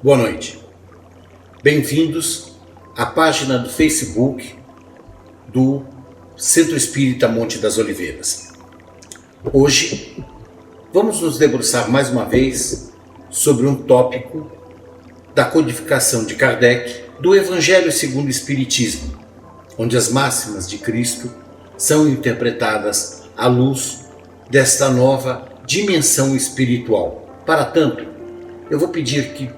Boa noite. Bem-vindos à página do Facebook do Centro Espírita Monte das Oliveiras. Hoje vamos nos debruçar mais uma vez sobre um tópico da codificação de Kardec do Evangelho segundo o Espiritismo, onde as máximas de Cristo são interpretadas à luz desta nova dimensão espiritual. Para tanto, eu vou pedir que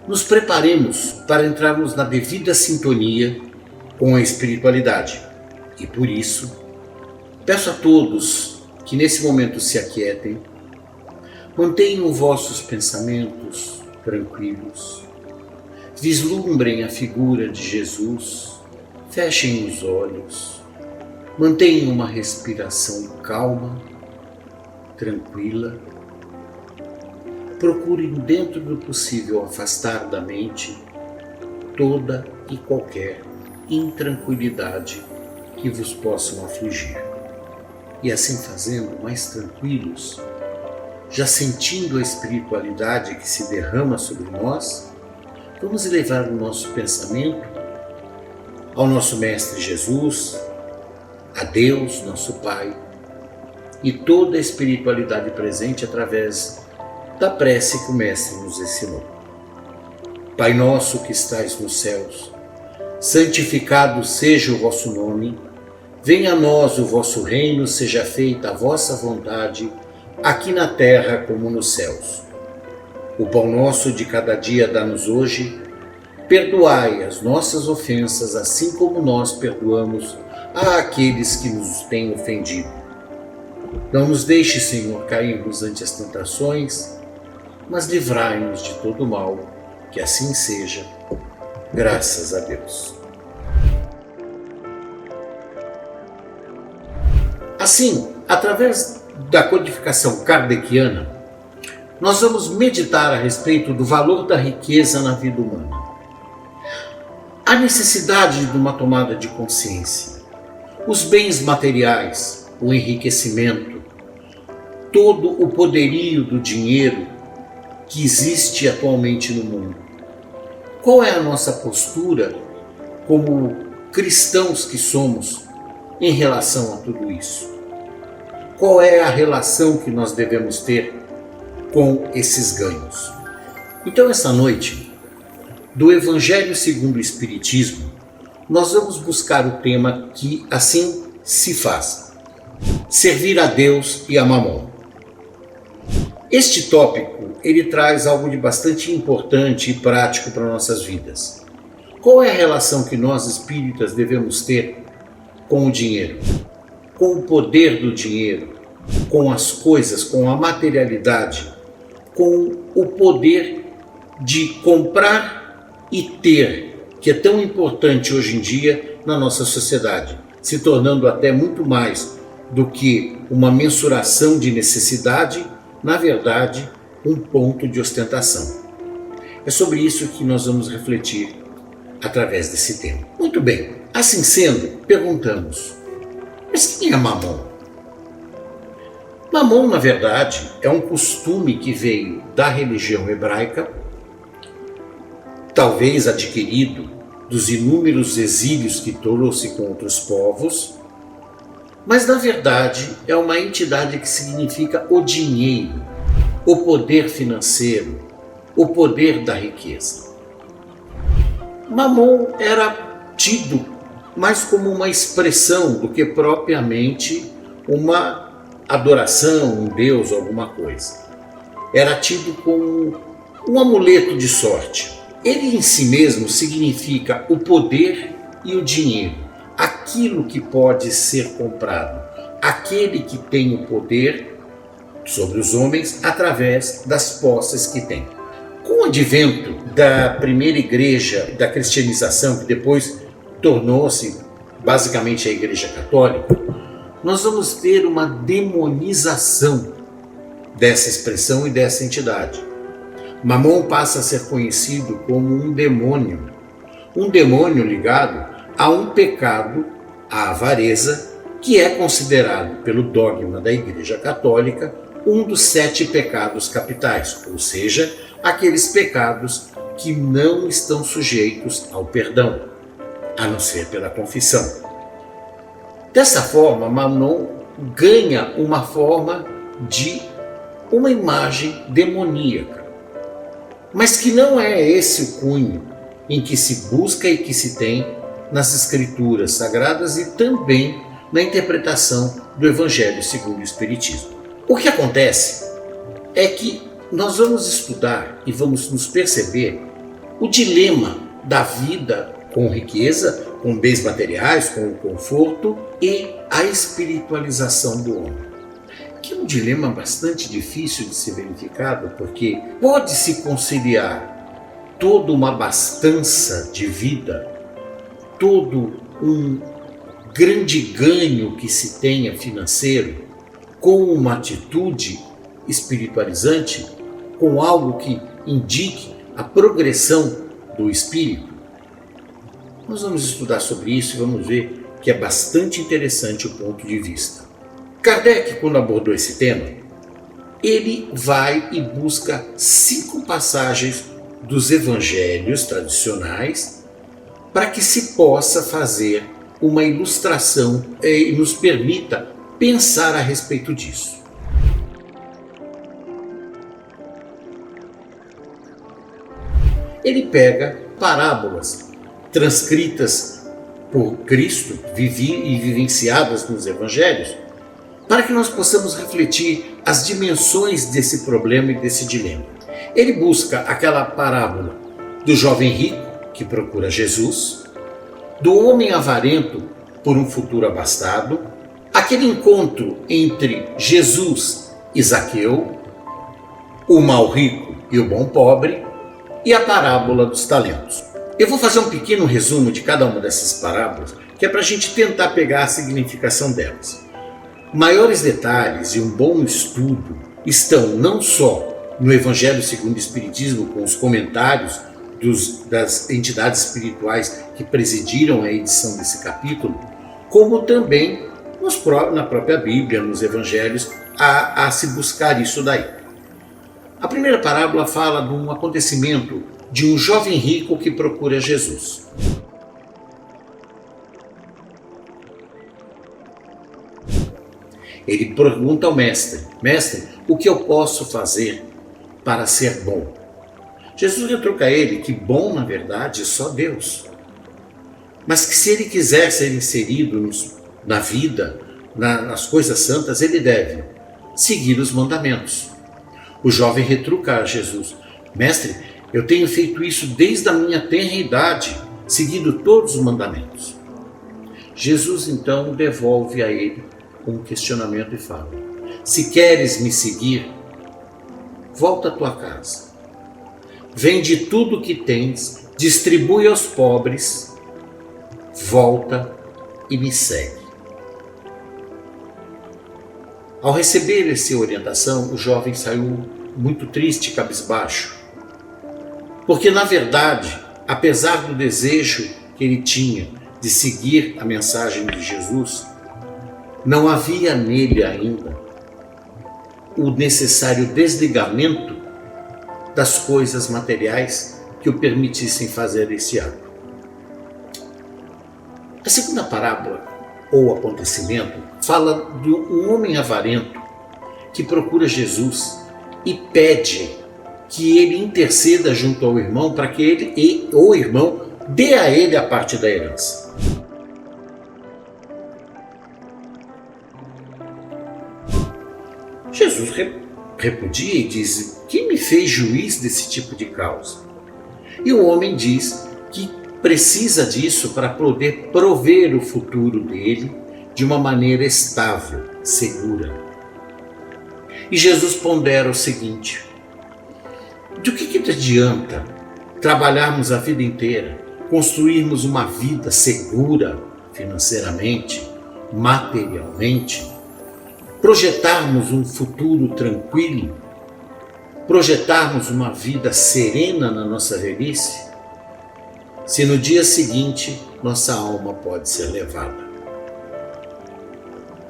nos preparemos para entrarmos na devida sintonia com a espiritualidade. E por isso, peço a todos que nesse momento se aquietem, mantenham vossos pensamentos tranquilos, vislumbrem a figura de Jesus, fechem os olhos, mantenham uma respiração calma, tranquila. Procurem, dentro do possível, afastar da mente toda e qualquer intranquilidade que vos possam afligir. E assim fazendo, mais tranquilos, já sentindo a espiritualidade que se derrama sobre nós, vamos elevar o nosso pensamento ao nosso Mestre Jesus, a Deus, nosso Pai, e toda a espiritualidade presente através da prece que o Mestre nos ensinou. Pai nosso que estais nos céus, santificado seja o vosso nome, venha a nós o vosso reino, seja feita a vossa vontade, aqui na terra como nos céus. O pão nosso de cada dia dá-nos hoje, perdoai as nossas ofensas, assim como nós perdoamos àqueles que nos têm ofendido. Não nos deixe, Senhor, cairmos ante as tentações, mas livrai-nos de todo mal, que assim seja, graças a Deus. Assim, através da codificação kardeciana, nós vamos meditar a respeito do valor da riqueza na vida humana. A necessidade de uma tomada de consciência, os bens materiais, o enriquecimento, todo o poderio do dinheiro que existe atualmente no mundo. Qual é a nossa postura como cristãos que somos em relação a tudo isso? Qual é a relação que nós devemos ter com esses ganhos? Então, esta noite, do Evangelho segundo o Espiritismo, nós vamos buscar o tema que assim se faz: servir a Deus e a Mamon. Este tópico, ele traz algo de bastante importante e prático para nossas vidas. Qual é a relação que nós espíritas devemos ter com o dinheiro? Com o poder do dinheiro, com as coisas, com a materialidade, com o poder de comprar e ter, que é tão importante hoje em dia na nossa sociedade, se tornando até muito mais do que uma mensuração de necessidade, na verdade, um ponto de ostentação. É sobre isso que nós vamos refletir através desse tema. Muito bem, assim sendo, perguntamos: mas quem é Mamon? Mamon, na verdade, é um costume que veio da religião hebraica, talvez adquirido dos inúmeros exílios que trouxe com outros povos, mas na verdade é uma entidade que significa o dinheiro, o poder financeiro, o poder da riqueza. Mamon era tido mais como uma expressão do que propriamente uma adoração, um deus, alguma coisa. Era tido como um amuleto de sorte. Ele em si mesmo significa o poder e o dinheiro, aquilo que pode ser comprado, aquele que tem o poder sobre os homens através das posses que tem. Com o advento da primeira igreja, da cristianização, que depois tornou-se basicamente a Igreja Católica, nós vamos ter uma demonização dessa expressão e dessa entidade. Mamon passa a ser conhecido como um demônio ligado a um pecado, a avareza, que é considerado pelo dogma da Igreja Católica um dos 7 pecados capitais, ou seja, aqueles pecados que não estão sujeitos ao perdão, a não ser pela confissão. Dessa forma, Mammon ganha uma forma de uma imagem demoníaca, mas que não é esse o cunho em que se busca e que se tem nas Escrituras Sagradas e também na interpretação do Evangelho segundo o Espiritismo. O que acontece é que nós vamos estudar e vamos nos perceber o dilema da vida com riqueza, com bens materiais, com o conforto e a espiritualização do homem. Que é um dilema bastante difícil de ser verificado, porque pode-se conciliar toda uma abastança de vida, todo um grande ganho que se tenha financeiro, com uma atitude espiritualizante, com algo que indique a progressão do espírito. Nós vamos estudar sobre isso e vamos ver que é bastante interessante o ponto de vista. Kardec, quando abordou esse tema, ele vai e busca 5 passagens dos evangelhos tradicionais para que se possa fazer uma ilustração e nos permita pensar a respeito disso. Ele pega parábolas transcritas por Cristo e vivenciadas nos evangelhos para que nós possamos refletir as dimensões desse problema e desse dilema. Ele busca aquela parábola do jovem rico que procura Jesus, do homem avarento por um futuro abastado, aquele encontro entre Jesus e Zaqueu, o mau rico e o bom pobre, e a parábola dos talentos. Eu vou fazer um pequeno resumo de cada uma dessas parábolas, que é para a gente tentar pegar a significação delas. Maiores detalhes e um bom estudo estão não só no Evangelho segundo o Espiritismo, com os comentários das entidades espirituais que presidiram a edição desse capítulo, como também na própria Bíblia, nos Evangelhos, a se buscar isso daí. A primeira parábola fala de um acontecimento de um jovem rico que procura Jesus. Ele pergunta ao mestre: Mestre, o que eu posso fazer para ser bom? Jesus retruca a ele que bom, na verdade, é só Deus. Mas que se ele quiser ser inserido na vida, nas coisas santas, ele deve seguir os mandamentos. O jovem retruca a Jesus: Mestre, eu tenho feito isso desde a minha tenra idade, seguindo todos os mandamentos. Jesus então devolve a ele um questionamento e fala: Se queres me seguir, volta à tua casa. Vende tudo o que tens, distribui aos pobres, volta e me segue. Ao receber essa orientação, o jovem saiu muito triste e cabisbaixo, porque, na verdade, apesar do desejo que ele tinha de seguir a mensagem de Jesus, não havia nele ainda o necessário desligamento das coisas materiais que o permitissem fazer esse ato. A segunda parábola, ou acontecimento, fala de um homem avarento que procura Jesus e pede que ele interceda junto ao irmão para que ele e o irmão dê a ele a parte da herança. Jesus repudia e diz: quem me fez juiz desse tipo de causa? E o homem diz que precisa disso para poder prover o futuro dele de uma maneira estável, segura. E Jesus pondera o seguinte: do que adianta trabalharmos a vida inteira, construirmos uma vida segura financeiramente, materialmente, projetarmos um futuro tranquilo, projetarmos uma vida serena na nossa velhice, se no dia seguinte nossa alma pode ser levada?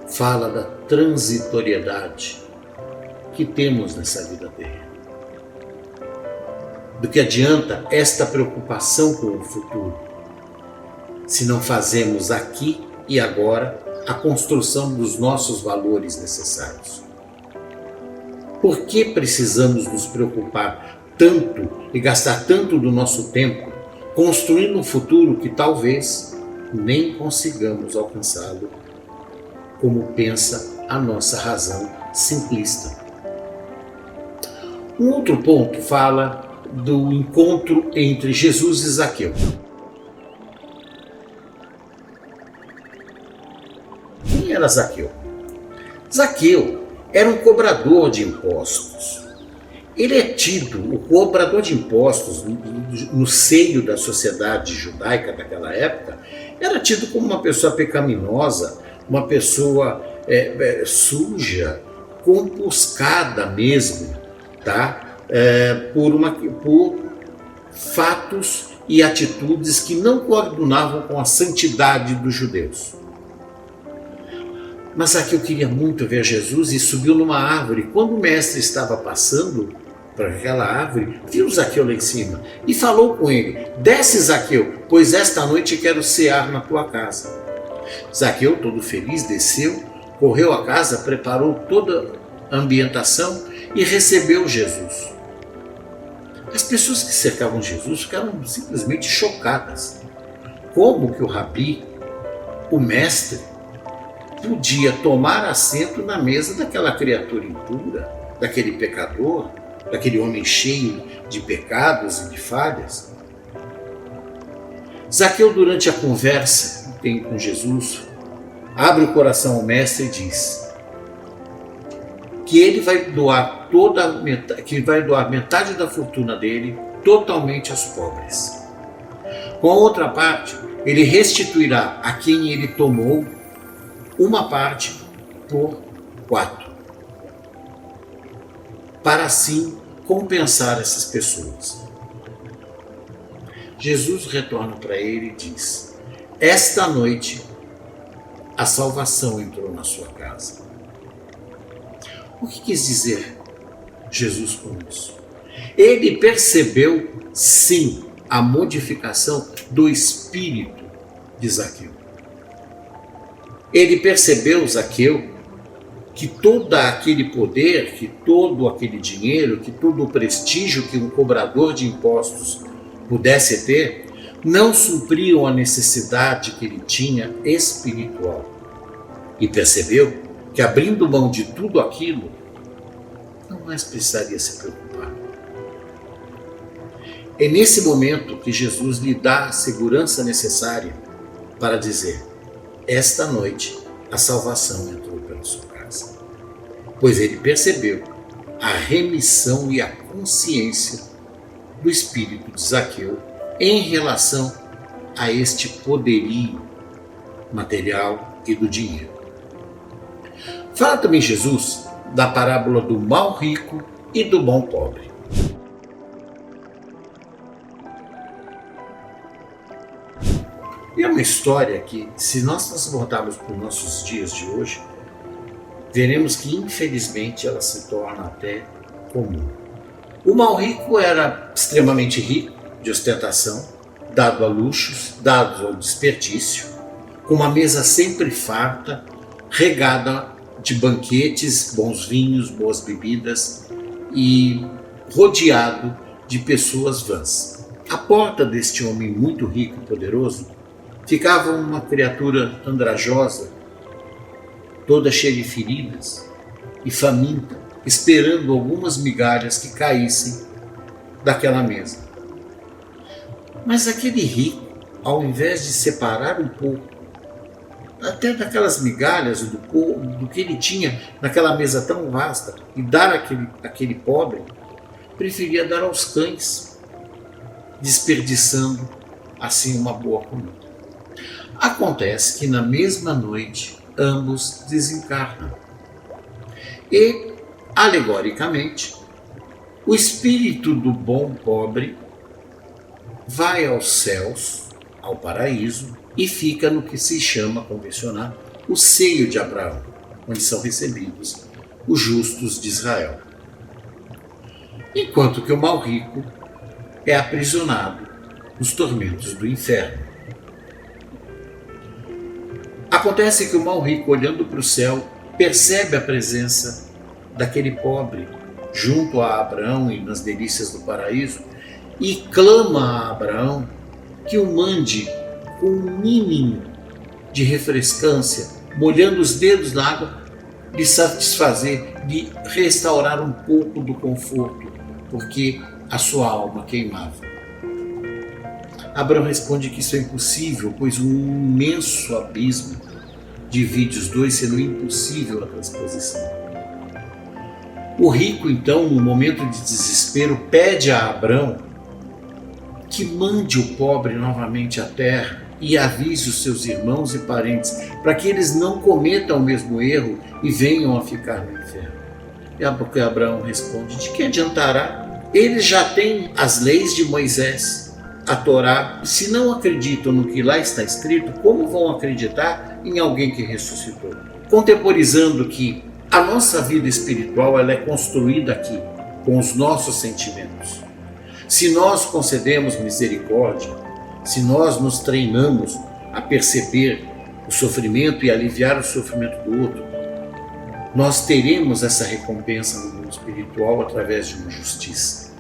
Fala da transitoriedade que temos nessa vida terrena. Do que adianta esta preocupação com o futuro, se não fazemos aqui e agora a construção dos nossos valores necessários? Por que precisamos nos preocupar tanto e gastar tanto do nosso tempo construindo um futuro que talvez nem consigamos alcançá-lo, como pensa a nossa razão simplista? Um outro ponto fala do encontro entre Jesus e Zaqueu. Quem era Zaqueu? Zaqueu era um cobrador de impostos. Ele é tido, o cobrador de impostos, no seio da sociedade judaica daquela época, era tido como uma pessoa pecaminosa, uma pessoa suja, compuscada mesmo, tá? Por fatos e atitudes que não coadunavam com a santidade dos judeus. Mas Zaqueu queria muito ver Jesus e subiu numa árvore. Quando o mestre estava passando para aquela árvore, viu Zaqueu lá em cima e falou com ele: desce, Zaqueu, pois esta noite quero cear na tua casa. Zaqueu, todo feliz, desceu, correu à casa, preparou toda a ambientação e recebeu Jesus. As pessoas que cercavam Jesus ficaram simplesmente chocadas. Como que o rabi, o mestre, podia tomar assento na mesa daquela criatura impura, daquele pecador, daquele homem cheio de pecados e de falhas? Zaqueu, durante a conversa que tem com Jesus, abre o coração ao mestre e diz que ele vai doar metade da fortuna dele totalmente aos pobres. Com a outra parte, ele restituirá a quem ele tomou uma parte por 4, para assim compensar essas pessoas. Jesus retorna para ele e diz: esta noite a salvação entrou na sua casa. O que quis dizer Jesus com isso? Ele percebeu, sim, a modificação do espírito de Zaqueu. Ele percebeu, Zaqueu, que todo aquele poder, que todo aquele dinheiro, que todo o prestígio que um cobrador de impostos pudesse ter, não supriam a necessidade que ele tinha espiritual. E percebeu que, abrindo mão de tudo aquilo, não mais precisaria se preocupar. É nesse momento que Jesus lhe dá a segurança necessária para dizer: esta noite a salvação entrou pela sua casa. Pois ele percebeu a remissão e a consciência do espírito de Zaqueu em relação a este poderio material e do dinheiro. Fala também Jesus da parábola do mau rico e do bom pobre. E é uma história que, se nós transportarmos para os nossos dias de hoje, veremos que, infelizmente, ela se torna até comum. O mau rico era extremamente rico, de ostentação, dado a luxos, dado ao desperdício, com uma mesa sempre farta, regada de banquetes, bons vinhos, boas bebidas e rodeado de pessoas vãs. À porta deste homem muito rico e poderoso ficava uma criatura andrajosa, toda cheia de feridas e faminta, esperando algumas migalhas que caíssem daquela mesa. Mas aquele rico, ao invés de separar um pouco até daquelas migalhas do que ele tinha naquela mesa tão vasta e dar àquele pobre, preferia dar aos cães, desperdiçando assim uma boa comida. Acontece que na mesma noite ambos desencarnam. E, alegoricamente, o espírito do bom pobre vai aos céus, ao paraíso, e fica no que se chama, convencional, o seio de Abraão, onde são recebidos os justos de Israel. Enquanto que o mau rico é aprisionado nos tormentos do inferno. Acontece que o mau rico, olhando para o céu, percebe a presença daquele pobre junto a Abraão e nas delícias do paraíso e clama a Abraão que o mande com um mínimo de refrescância, molhando os dedos na água, de satisfazer, de restaurar um pouco do conforto, porque a sua alma queimava. Abraão responde que isso é impossível, pois um imenso abismo divide os dois, sendo impossível a transposição. O rico, então, no momento de desespero, pede a Abraão que mande o pobre novamente à terra e avise os seus irmãos e parentes, para que eles não cometam o mesmo erro e venham a ficar no inferno. E porque Abraão responde: de que adiantará? Eles já têm as leis de Moisés, a Torá. Se não acreditam no que lá está escrito, como vão acreditar em alguém que ressuscitou? Contemporizando que a nossa vida espiritual ela é construída aqui, com os nossos sentimentos. Se nós concedemos misericórdia, se nós nos treinamos a perceber o sofrimento e aliviar o sofrimento do outro, nós teremos essa recompensa no mundo espiritual através de uma justiça.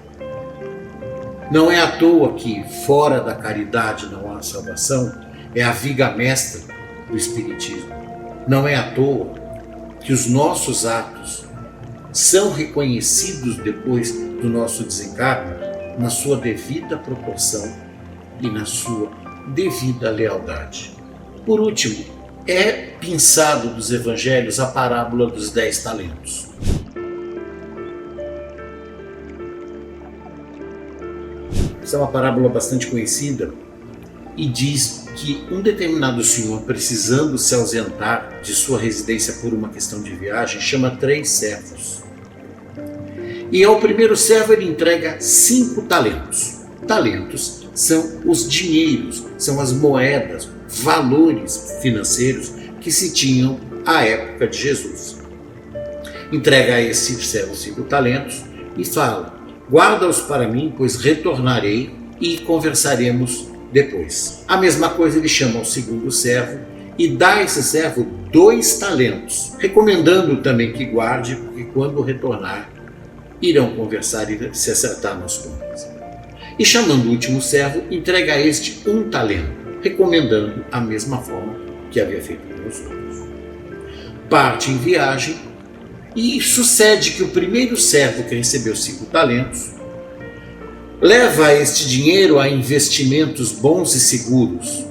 Não é à toa que fora da caridade não há salvação, é a viga mestra do Espiritismo. Não é à toa que os nossos atos são reconhecidos depois do nosso desencarne na sua devida proporção e na sua devida lealdade. Por último, é pensado dos evangelhos a parábola dos 10 talentos. Essa é uma parábola bastante conhecida e diz que um determinado senhor, precisando se ausentar de sua residência por uma questão de viagem, chama 3 servos. E ao primeiro servo ele entrega 5 talentos. Talentos são os dinheiros, são as moedas, valores financeiros que se tinham à época de Jesus. Entrega a esse servo 5 talentos e fala: guarda-os para mim, pois retornarei e conversaremos depois. A mesma coisa ele chama o segundo servo e dá a esse servo 2 talentos, recomendando também que guarde, porque quando retornar irão conversar e se acertar nas contas. E chamando o último servo, entrega a este 1 talento, recomendando a mesma forma que havia feito com os outros. Parte em viagem e sucede que o primeiro servo, que recebeu 5 talentos, leva este dinheiro a investimentos bons e seguros.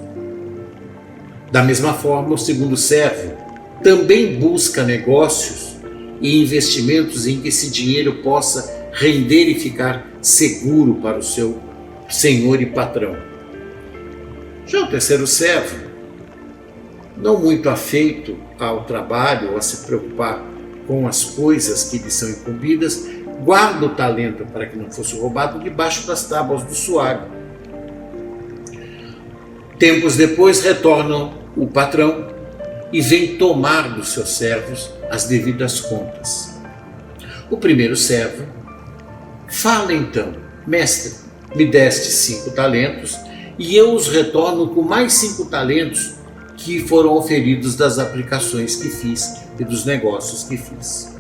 Da mesma forma, o segundo servo também busca negócios e investimentos em que esse dinheiro possa render e ficar seguro para o seu senhor e patrão. Já o terceiro servo, não muito afeito ao trabalho ou a se preocupar com as coisas que lhe são incumbidas, guarda o talento para que não fosse roubado debaixo das tábuas do suário. Tempos depois retorna o patrão e vem tomar dos seus servos as devidas contas. O primeiro servo fala então: mestre, me deste 5 talentos e eu os retorno com mais 5 talentos que foram oferidos das aplicações que fiz e dos negócios que fiz.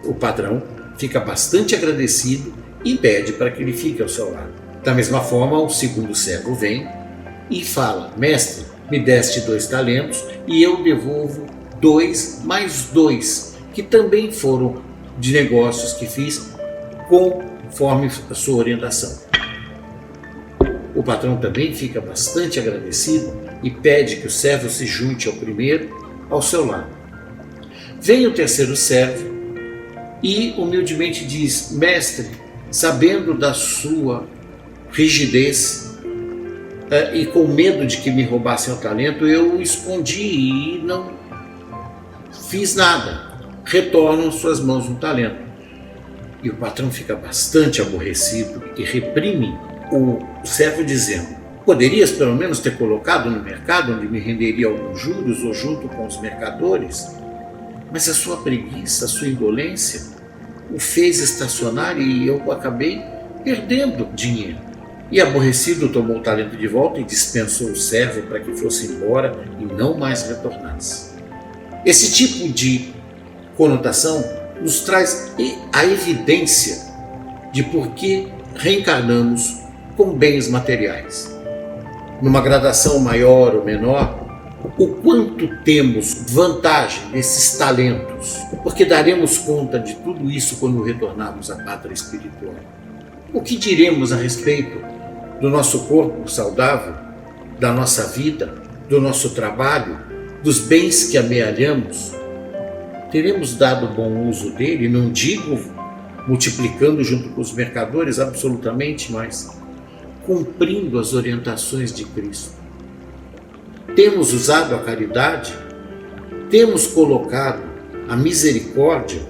O patrão fica bastante agradecido e pede para que ele fique ao seu lado. Da mesma forma, o segundo servo vem e fala: mestre, me deste 2 talentos e eu devolvo 2 mais 2, que também foram de negócios que fiz conforme a sua orientação. O patrão também fica bastante agradecido e pede que o servo se junte ao primeiro ao seu lado. Vem o terceiro servo e humildemente diz: mestre, sabendo da sua rigidez e com medo de que me roubassem o talento, eu o escondi e não fiz nada. Retornam suas mãos um talento. E o patrão fica bastante aborrecido e reprime o servo dizendo: poderias pelo menos ter colocado no mercado onde me renderia alguns juros ou junto com os mercadores? Mas a sua preguiça, a sua indolência o fez estacionar e eu acabei perdendo dinheiro. E aborrecido tomou o talento de volta e dispensou o servo para que fosse embora e não mais retornasse. Esse tipo de conotação nos traz a evidência de por que reencarnamos com bens materiais. Numa gradação maior ou menor, o quanto temos vantagem desses talentos, porque daremos conta de tudo isso quando retornarmos à pátria espiritual. O que diremos a respeito do nosso corpo saudável, da nossa vida, do nosso trabalho, dos bens que amealhamos? Teremos dado bom uso dele? Não digo multiplicando junto com os mercadores, absolutamente, mas cumprindo as orientações de Cristo. Temos usado a caridade? Temos colocado a misericórdia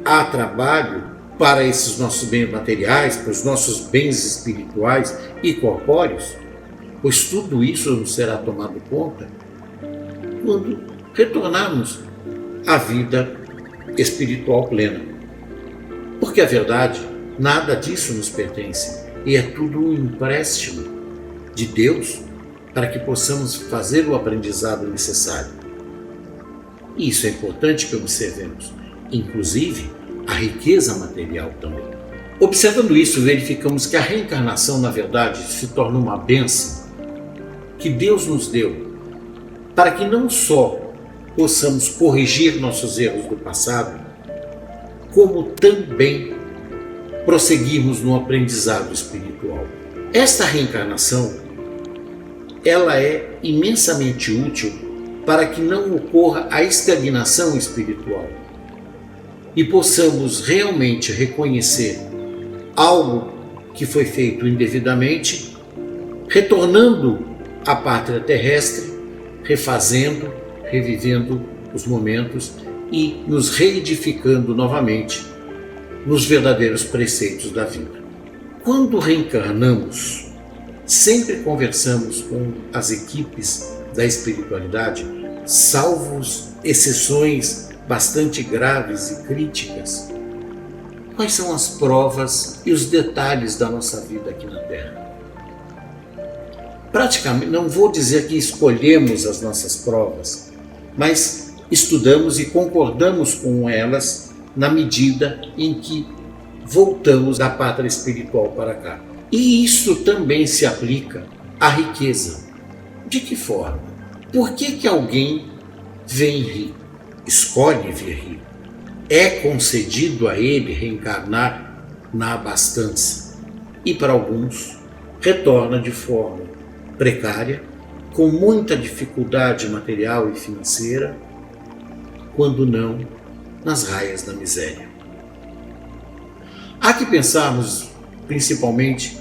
a trabalho para esses nossos bens materiais, para os nossos bens espirituais e corpóreos? Pois tudo isso nos será tomado conta quando retornarmos à vida espiritual plena. Porque a verdade, nada disso nos pertence e é tudo um empréstimo de Deus para que possamos fazer o aprendizado necessário. E isso é importante que observemos, inclusive a riqueza material também. Observando isso, verificamos que a reencarnação, na verdade, se torna uma bênção que Deus nos deu para que não só possamos corrigir nossos erros do passado, como também prosseguirmos no aprendizado espiritual. Esta reencarnação, ela é imensamente útil para que não ocorra a estagnação espiritual e possamos realmente reconhecer algo que foi feito indevidamente, retornando à pátria terrestre, refazendo, revivendo os momentos e nos reedificando novamente nos verdadeiros preceitos da vida. Quando reencarnamos, sempre conversamos com as equipes da espiritualidade, salvos exceções bastante graves e críticas. Quais são as provas e os detalhes da nossa vida aqui na Terra? Praticamente, não vou dizer que escolhemos as nossas provas, mas estudamos e concordamos com elas na medida em que voltamos da pátria espiritual para cá. E isso também se aplica à riqueza. De que forma? Por que alguém vem rico? Escolhe vir rico? É concedido a ele reencarnar na abastança. E para alguns, retorna de forma precária, com muita dificuldade material e financeira, quando não nas raias da miséria. Há que pensarmos principalmente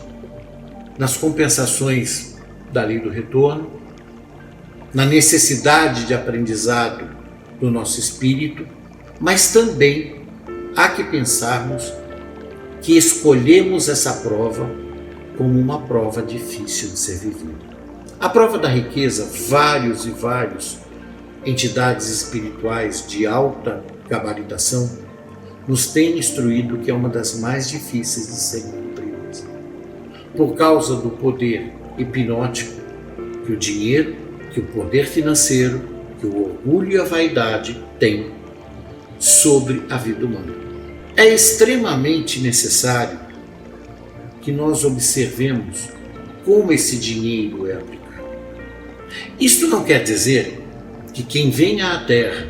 nas compensações da lei do retorno, na necessidade de aprendizado do nosso espírito, mas também há que pensarmos que escolhemos essa prova como uma prova difícil de ser vivida. A prova da riqueza, vários entidades espirituais de alta gabaritação nos têm instruído que é uma das mais difíceis de serem cumpridas, por causa do poder hipnótico que o dinheiro, que o poder financeiro, que o orgulho e a vaidade têm sobre a vida humana. É extremamente necessário que nós observemos como esse dinheiro é aplicado. Isto não quer dizer que quem venha à Terra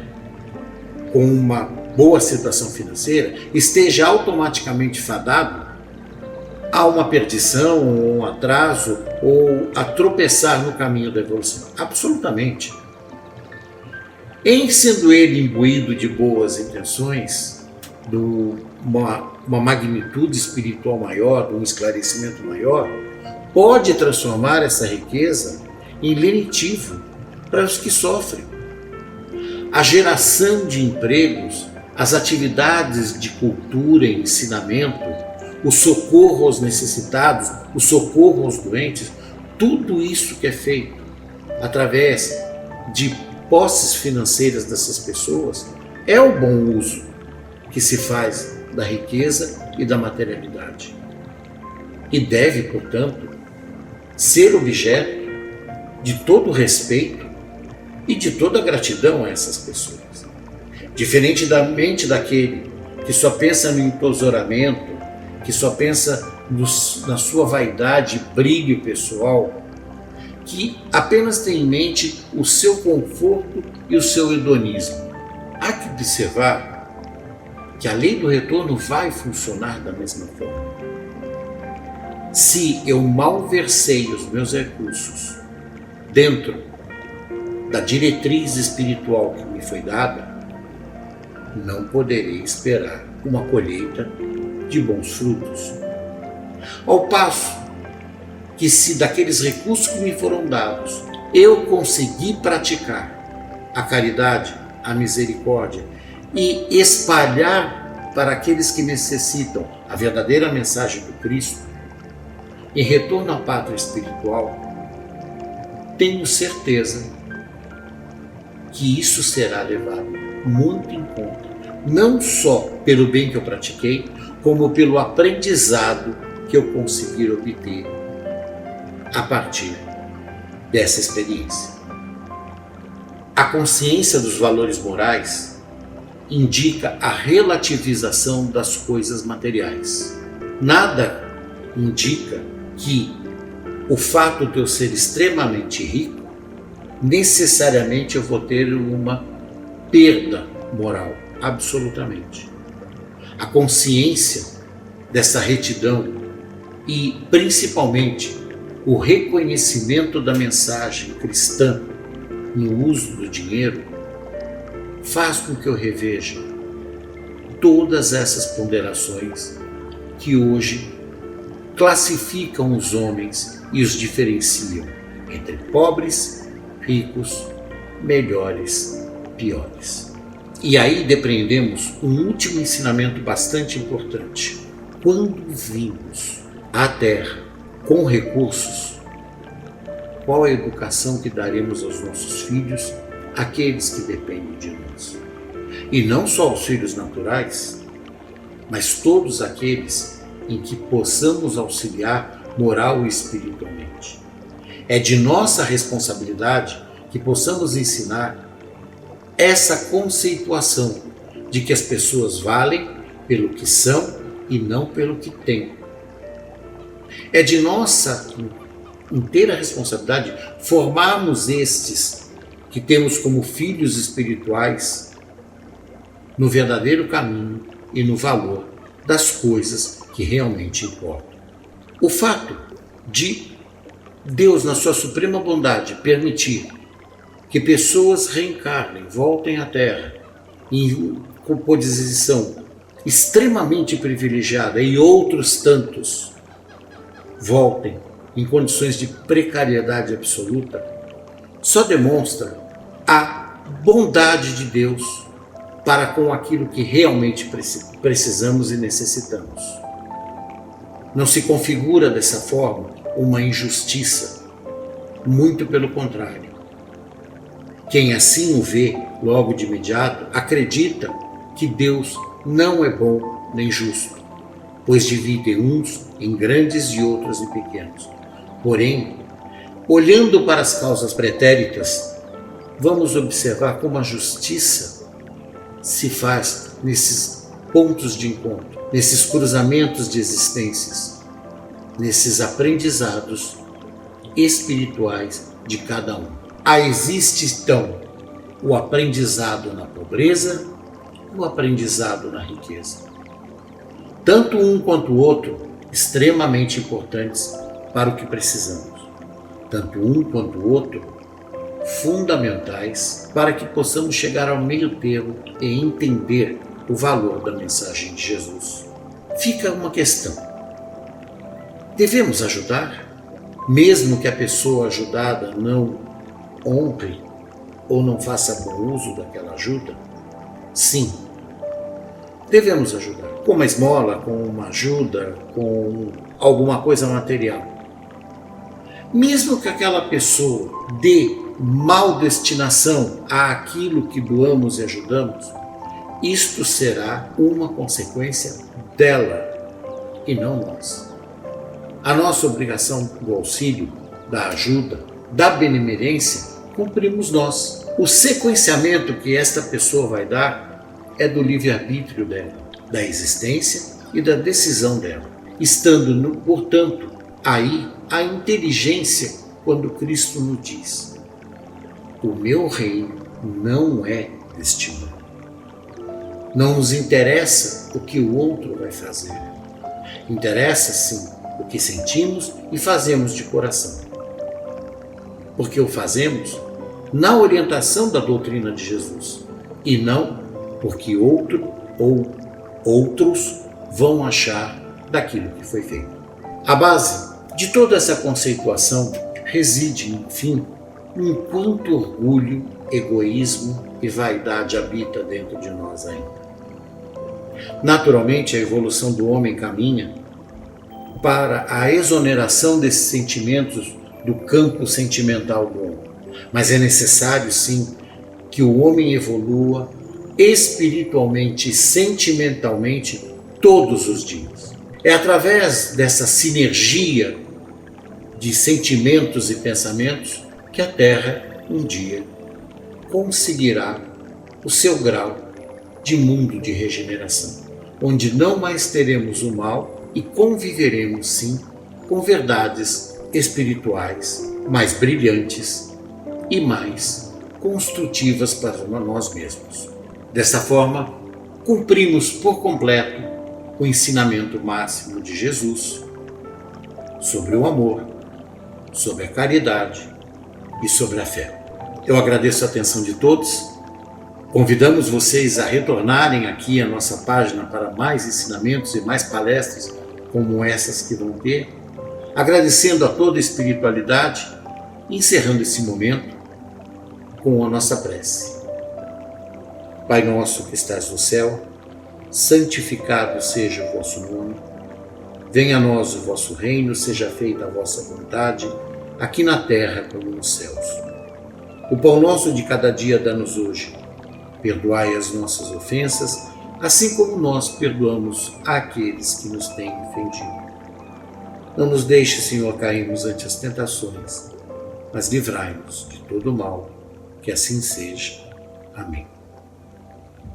com uma boa situação financeira esteja automaticamente fadado a uma perdição, ou um atraso, ou a tropeçar no caminho da evolução. Absolutamente. Em sendo ele imbuído de boas intenções, de uma magnitude espiritual maior, de um esclarecimento maior, pode transformar essa riqueza em lenitivo para os que sofrem. A geração de empregos, as atividades de cultura e ensinamento, o socorro aos necessitados, o socorro aos doentes, tudo isso que é feito através de posses financeiras dessas pessoas é o bom uso que se faz da riqueza e da materialidade. E deve, portanto, ser objeto de todo o respeito e de toda a gratidão a essas pessoas. Diferente da mente daquele que só pensa no entousamento, que só pensa na sua vaidade e brilho pessoal, que apenas tem em mente o seu conforto e o seu hedonismo. Há que observar que a lei do retorno vai funcionar da mesma forma. Se eu malversei os meus recursos dentro da diretriz espiritual que me foi dada, não poderei esperar uma colheita de bons frutos. Ao passo que, se daqueles recursos que me foram dados, eu consegui praticar a caridade, a misericórdia e espalhar para aqueles que necessitam a verdadeira mensagem do Cristo, em retorno à pátria espiritual, tenho certeza que isso será levado muito em conta, não só pelo bem que eu pratiquei, como pelo aprendizado que eu conseguir obter a partir dessa experiência. A consciência dos valores morais indica a relativização das coisas materiais. Nada indica que o fato de eu ser extremamente rico, necessariamente eu vou ter uma perda moral, absolutamente. A consciência dessa retidão e, principalmente, o reconhecimento da mensagem cristã no uso do dinheiro faz com que eu reveja todas essas ponderações que hoje classificam os homens e os diferenciam entre pobres, ricos, melhores, piores. E aí depreendemos um último ensinamento bastante importante. Quando vimos à Terra com recursos, qual a educação que daremos aos nossos filhos, aqueles que dependem de nós? E não só os filhos naturais, mas todos aqueles em que possamos auxiliar moral e espiritualmente. É de nossa responsabilidade que possamos ensinar essa conceituação de que as pessoas valem pelo que são e não pelo que têm. É de nossa inteira responsabilidade formarmos estes que temos como filhos espirituais no verdadeiro caminho e no valor das coisas que realmente importam. O fato de Deus, na sua suprema bondade, permitir que pessoas reencarnem, voltem à Terra em posição extremamente privilegiada e outros tantos voltem em condições de precariedade absoluta, só demonstra a bondade de Deus para com aquilo que realmente precisamos e necessitamos. Não se configura dessa forma uma injustiça, muito pelo contrário. Quem assim o vê logo de imediato acredita que Deus não é bom nem justo, pois divide uns em grandes e outros em pequenos. Porém, olhando para as causas pretéritas, vamos observar como a justiça se faz nesses pontos de encontro, nesses cruzamentos de existências, nesses aprendizados espirituais de cada um. Existe então o aprendizado na pobreza, o aprendizado na riqueza. Tanto um quanto o outro extremamente importantes para o que precisamos. Tanto um quanto o outro fundamentais para que possamos chegar ao meio termo e entender o valor da mensagem de Jesus. Fica uma questão. Devemos ajudar? Mesmo que a pessoa ajudada não honre ou não faça bom uso daquela ajuda? Sim, devemos ajudar. Com uma esmola, com uma ajuda, com alguma coisa material. Mesmo que aquela pessoa dê mal destinação àquilo que doamos e ajudamos, isto será uma consequência dela e não nós. A nossa obrigação do auxílio da ajuda, da benemerência, cumprimos nós. O sequenciamento que esta pessoa vai dar é do livre-arbítrio dela, da existência e da decisão dela. Estando, portanto, aí a inteligência quando Cristo nos diz: o meu reino não é deste mundo. Não nos interessa o que o outro vai fazer. Interessa, sim, o que sentimos e fazemos de coração. Porque o fazemos na orientação da doutrina de Jesus e não porque outro ou outros vão achar daquilo que foi feito. A base de toda essa conceituação reside, enfim, em quanto orgulho, egoísmo e vaidade habita dentro de nós ainda. Naturalmente, a evolução do homem caminha para a exoneração desses sentimentos do campo sentimental do homem. Mas é necessário, sim, que o homem evolua espiritualmente e sentimentalmente todos os dias. É através dessa sinergia de sentimentos e pensamentos que a Terra um dia conseguirá o seu grau de mundo de regeneração, onde não mais teremos o mal e conviveremos sim com verdades espirituais mais brilhantes e mais construtivas para nós mesmos. Dessa forma, cumprimos por completo o ensinamento máximo de Jesus sobre o amor, sobre a caridade e sobre a fé. Eu agradeço a atenção de todos. Convidamos vocês a retornarem aqui à nossa página para mais ensinamentos e mais palestras como essas que vão ter, agradecendo a toda a espiritualidade e encerrando esse momento com a nossa prece. Pai nosso que estás no céu, santificado seja o vosso nome. Venha a nós o vosso reino, seja feita a vossa vontade, aqui na terra como nos céus. O pão nosso de cada dia dá-nos hoje. Perdoai as nossas ofensas, assim como nós perdoamos àqueles que nos têm ofendido. Não nos deixe, Senhor, cairmos ante as tentações, mas livrai-nos de todo o mal, que assim seja. Amém.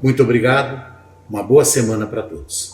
Muito obrigado, uma boa semana para todos.